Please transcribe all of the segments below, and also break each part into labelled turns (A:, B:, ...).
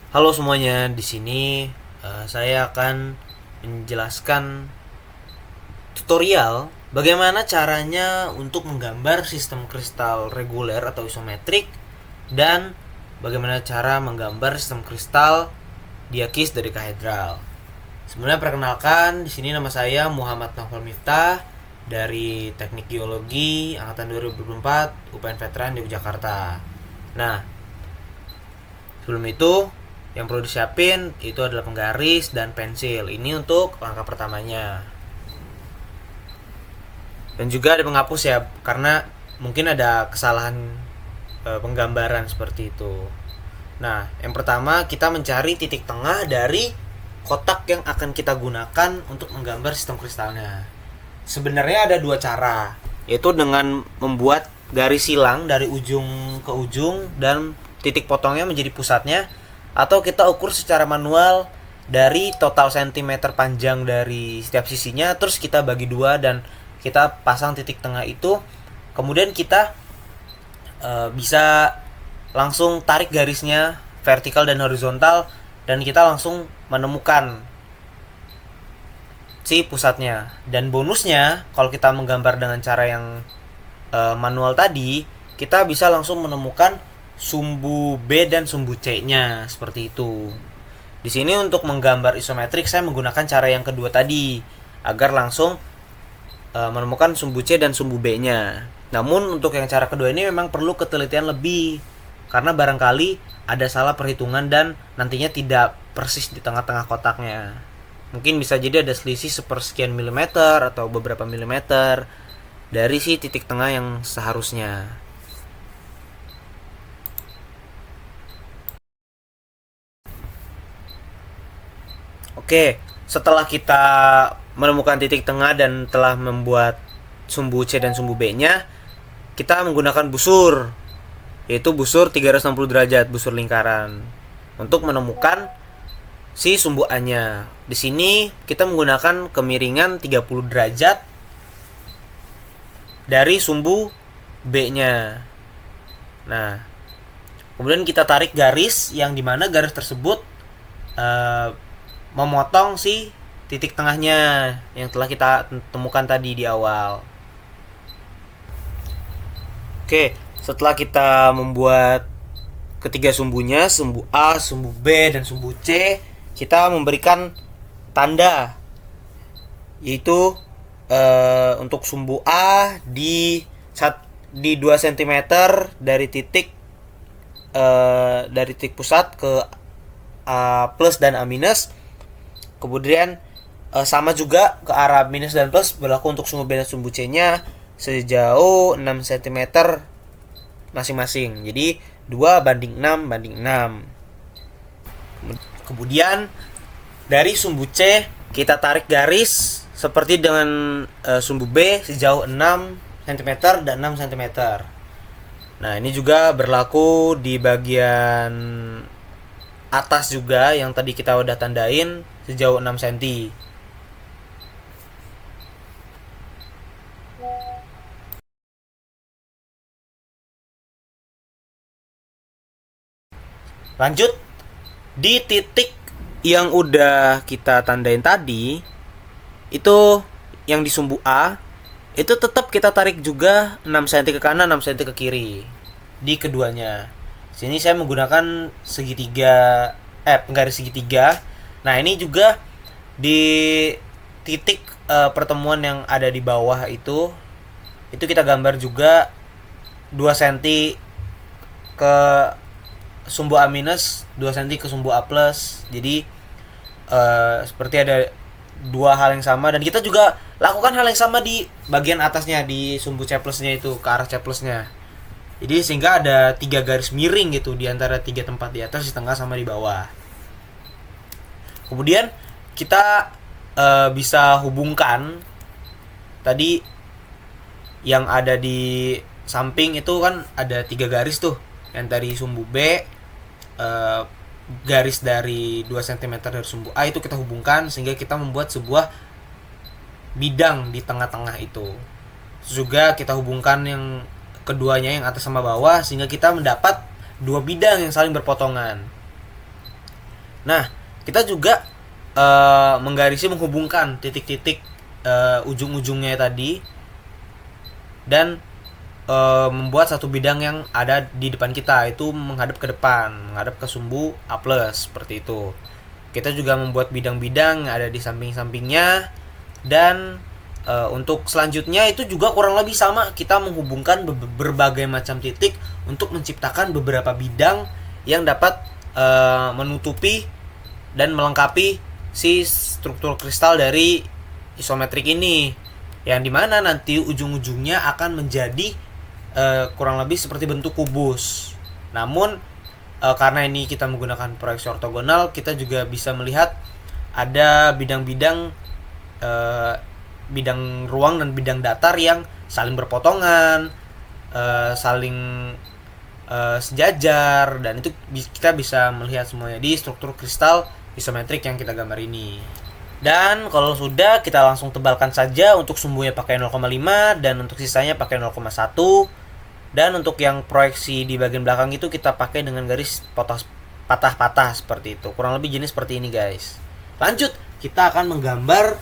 A: Halo semuanya, di sini saya akan menjelaskan tutorial bagaimana caranya untuk menggambar sistem kristal reguler atau isometrik dan bagaimana cara menggambar sistem kristal diakis dari kahedral. Sebenarnya perkenalkan, di sini nama saya Muhammad Novel Miftah dari Teknik Geologi angkatan 2024 UPN Veteran di Jakarta. Nah, sebelum itu yang perlu disiapin itu adalah penggaris dan pensil. Ini untuk langkah pertamanya. Dan juga ada penghapus ya, karena mungkin ada kesalahan penggambaran seperti itu. Nah, yang pertama kita mencari titik tengah dari kotak yang akan kita gunakan untuk menggambar sistem kristalnya. Sebenarnya ada dua cara, yaitu dengan membuat garis silang dari ujung ke ujung dan titik potongnya menjadi pusatnya, atau kita ukur secara manual dari total sentimeter panjang dari setiap sisinya, terus kita bagi dua dan kita pasang titik tengah itu. Kemudian kita bisa langsung tarik garisnya vertikal dan horizontal, dan kita langsung menemukan si pusatnya. Dan bonusnya, kalau kita menggambar dengan cara yang manual tadi, kita bisa langsung menemukan sumbu B dan sumbu C-nya seperti itu. Di sini untuk menggambar isometrik saya menggunakan cara yang kedua tadi agar langsung menemukan sumbu C dan sumbu B-nya. Namun untuk yang cara kedua ini memang perlu ketelitian lebih, karena barangkali ada salah perhitungan dan nantinya tidak persis di tengah-tengah kotaknya. Mungkin bisa jadi ada selisih sepersekian milimeter atau beberapa milimeter dari si titik tengah yang seharusnya. Oke, setelah kita menemukan titik tengah dan telah membuat sumbu C dan sumbu B-nya, kita menggunakan busur, yaitu busur 360 derajat, busur lingkaran, untuk menemukan si sumbu A-nya. Di sini kita menggunakan kemiringan 30 derajat dari sumbu B-nya. Nah, kemudian kita tarik garis yang dimana garis tersebut memotong si titik tengahnya yang telah kita temukan tadi di awal. Oke, setelah kita membuat ketiga sumbunya, sumbu A, sumbu B, dan sumbu C, kita memberikan tanda, yaitu untuk sumbu A di 2 cm dari titik pusat ke A plus dan A minus. Kemudian sama juga ke arah minus dan plus berlaku untuk sumbu B dan sumbu C-nya sejauh 6 cm masing-masing. Jadi 2:6:6. Kemudian dari sumbu C kita tarik garis seperti dengan sumbu B sejauh 6 cm dan 6 cm. Nah, ini juga berlaku di bagian atas juga yang tadi kita udah tandain sejauh 6 cm. Lanjut, di titik yang udah kita tandain tadi, itu yang di sumbu A, itu tetap kita tarik juga 6 cm ke kanan, 6 cm ke kiri di keduanya. Sini saya menggunakan segitiga, penggaris segitiga. Nah, ini juga di titik pertemuan yang ada di bawah itu kita gambar juga 2 cm ke sumbu A minus, 2 cm ke sumbu A plus. Jadi seperti ada dua hal yang sama, dan kita juga lakukan hal yang sama di bagian atasnya, di sumbu C plusnya itu, ke arah C plusnya. Jadi sehingga ada 3 garis miring gitu di antara 3 tempat, di atas, di tengah, sama di bawah. Kemudian kita bisa hubungkan tadi yang ada di samping itu kan ada 3 garis tuh, yang dari sumbu B, garis dari 2 cm dari sumbu A itu kita hubungkan sehingga kita membuat sebuah bidang di tengah-tengah itu. Juga kita hubungkan yang keduanya, yang atas sama bawah, sehingga kita mendapat 2 bidang yang saling berpotongan. Nah, kita juga menggarisi menghubungkan titik-titik ujung-ujungnya tadi dan membuat satu bidang yang ada di depan kita itu menghadap ke depan, menghadap ke sumbu A+, seperti itu. Kita juga membuat bidang-bidang yang ada di samping-sampingnya dan untuk selanjutnya itu juga kurang lebih sama, kita menghubungkan berbagai macam titik untuk menciptakan beberapa bidang yang dapat menutupi dan melengkapi si struktur kristal dari isometrik ini, yang dimana nanti ujung-ujungnya akan menjadi kurang lebih seperti bentuk kubus. Namun karena ini kita menggunakan proyeksi ortogonal, kita juga bisa melihat ada bidang-bidang eh, bidang ruang dan bidang datar yang saling berpotongan, saling sejajar, dan itu kita bisa melihat semuanya di struktur kristal isometrik yang kita gambar ini. Dan kalau sudah, kita langsung tebalkan saja untuk sumbunya pakai 0,5 dan untuk sisanya pakai 0,1. Dan untuk yang proyeksi di bagian belakang itu kita pakai dengan garis patah-patah seperti itu. Kurang lebih jenis seperti ini, guys. Lanjut, kita akan menggambar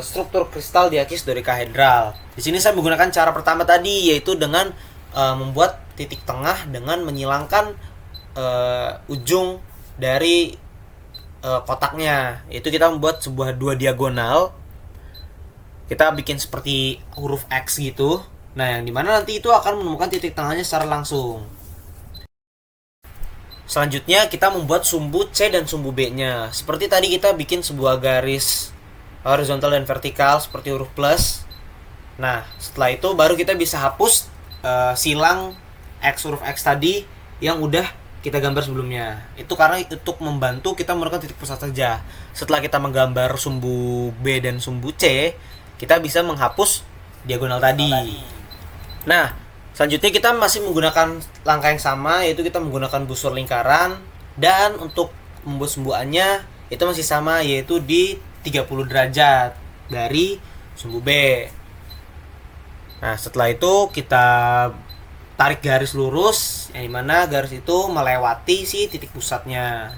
A: struktur kristal diakis dodekahedral. Di sini saya menggunakan cara pertama tadi, yaitu dengan membuat titik tengah dengan menyilangkan ujung dari kotaknya. Itu kita membuat sebuah dua diagonal. Kita bikin seperti huruf X gitu. Nah, yang dimana nanti itu akan menemukan titik tengahnya secara langsung. Selanjutnya kita membuat sumbu C dan sumbu B-nya. Seperti tadi kita bikin sebuah garis horizontal dan vertikal seperti huruf plus. Nah, setelah itu baru kita bisa hapus silang X huruf X tadi yang udah kita gambar sebelumnya. Itu karena untuk membantu kita menggunakan titik pusat saja. Setelah kita menggambar sumbu B dan sumbu C, kita bisa menghapus diagonal tadi. Nah, selanjutnya kita masih menggunakan langkah yang sama, yaitu kita menggunakan busur lingkaran, dan untuk membuat sumbuannya itu masih sama, yaitu di 30 derajat dari sumbu B. Nah, setelah itu kita tarik garis lurus, yang dimana garis itu melewati si titik pusatnya.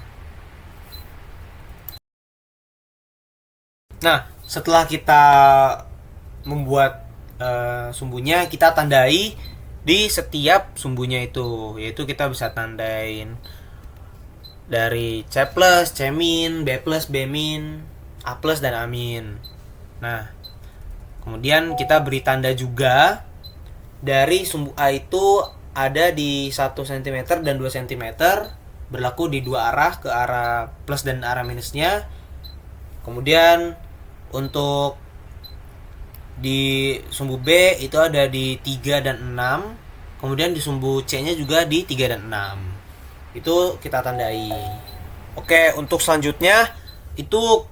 A: Nah, setelah kita membuat sumbunya, kita tandai di setiap sumbunya itu, yaitu kita bisa tandain dari C plus, C min, B plus, B min, A plus, dan A min. Nah, kemudian kita beri tanda juga dari sumbu A itu ada di 1 cm dan 2 cm, berlaku di dua arah, ke arah plus dan arah minusnya. Kemudian untuk di sumbu B itu ada di 3 dan 6. Kemudian di sumbu C-nya juga di 3 dan 6. Itu kita tandai. Oke, untuk selanjutnya itu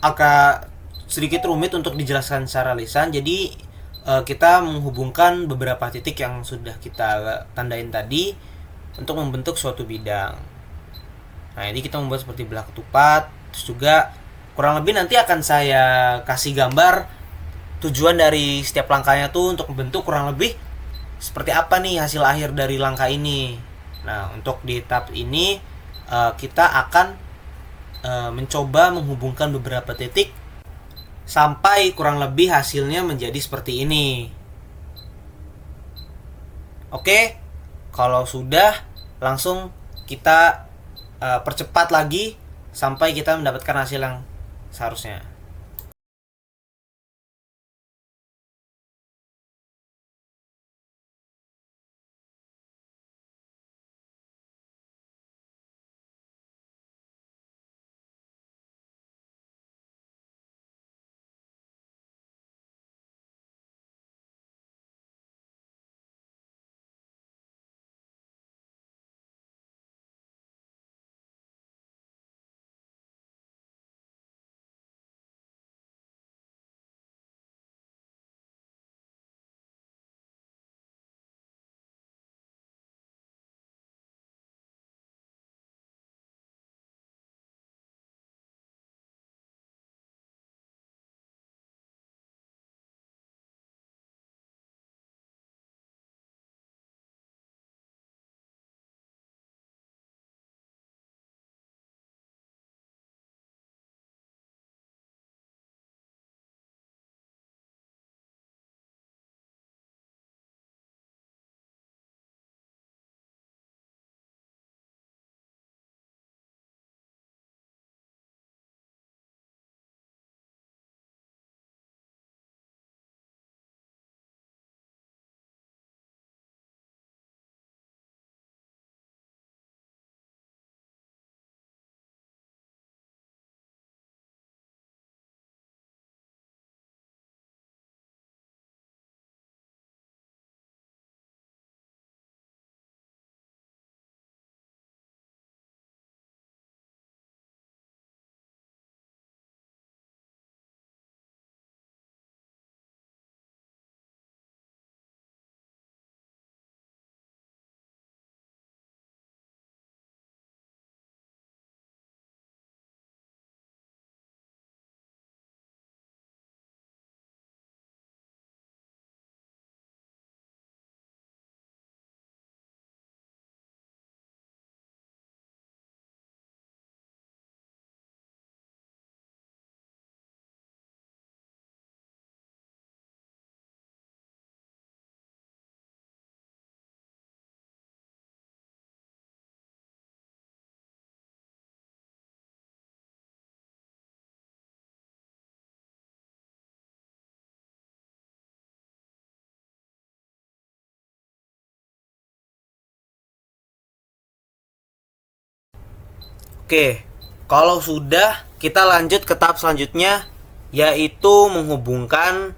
A: agak sedikit rumit untuk dijelaskan secara lisan. Jadi kita menghubungkan beberapa titik yang sudah kita tandain tadi untuk membentuk suatu bidang. Nah, ini kita membuat seperti belah ketupat. Terus juga kurang lebih nanti akan saya kasih gambar tujuan dari setiap langkahnya tuh untuk membentuk kurang lebih seperti apa nih hasil akhir dari langkah ini. Nah, untuk di tahap ini kita akan mencoba menghubungkan beberapa titik sampai kurang lebih hasilnya menjadi seperti ini. Oke, kalau sudah, langsung kita percepat lagi sampai kita mendapatkan hasil yang seharusnya. Oke, kalau sudah, kita lanjut ke tahap selanjutnya, yaitu menghubungkan,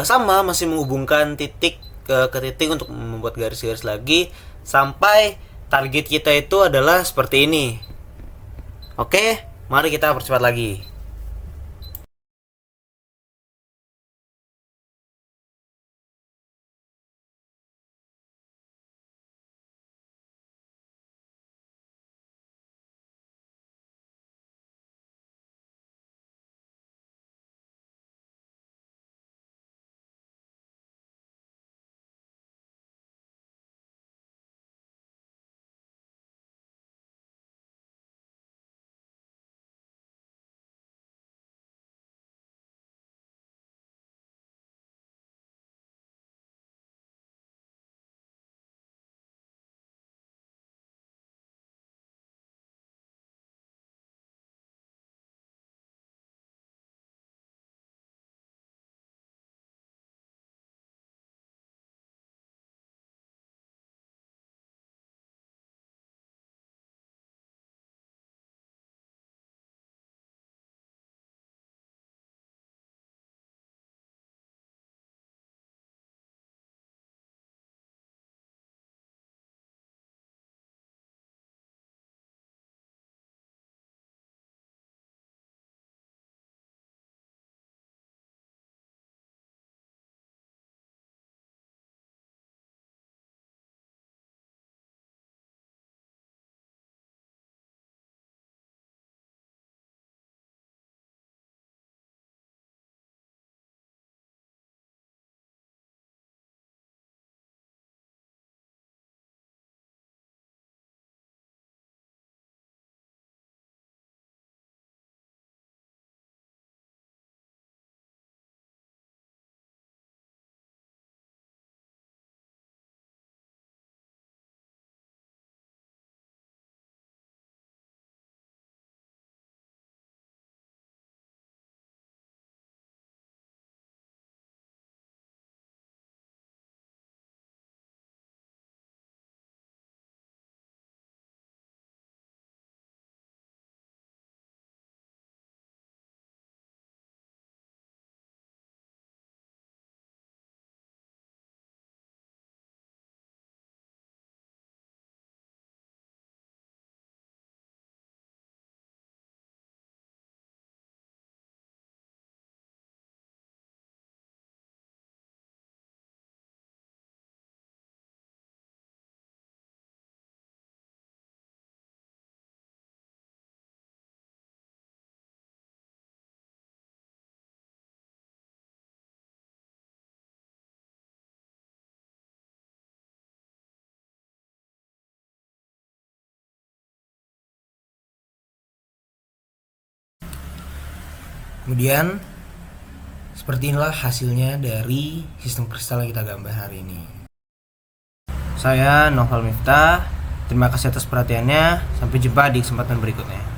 A: sama masih menghubungkan titik ke titik untuk membuat garis-garis lagi sampai target kita itu adalah seperti ini. Oke, mari kita percepat lagi. Kemudian seperti inilah hasilnya dari sistem kristal yang kita gambar hari ini. Saya Novel Miftah. Terima kasih atas perhatiannya. Sampai jumpa di kesempatan berikutnya.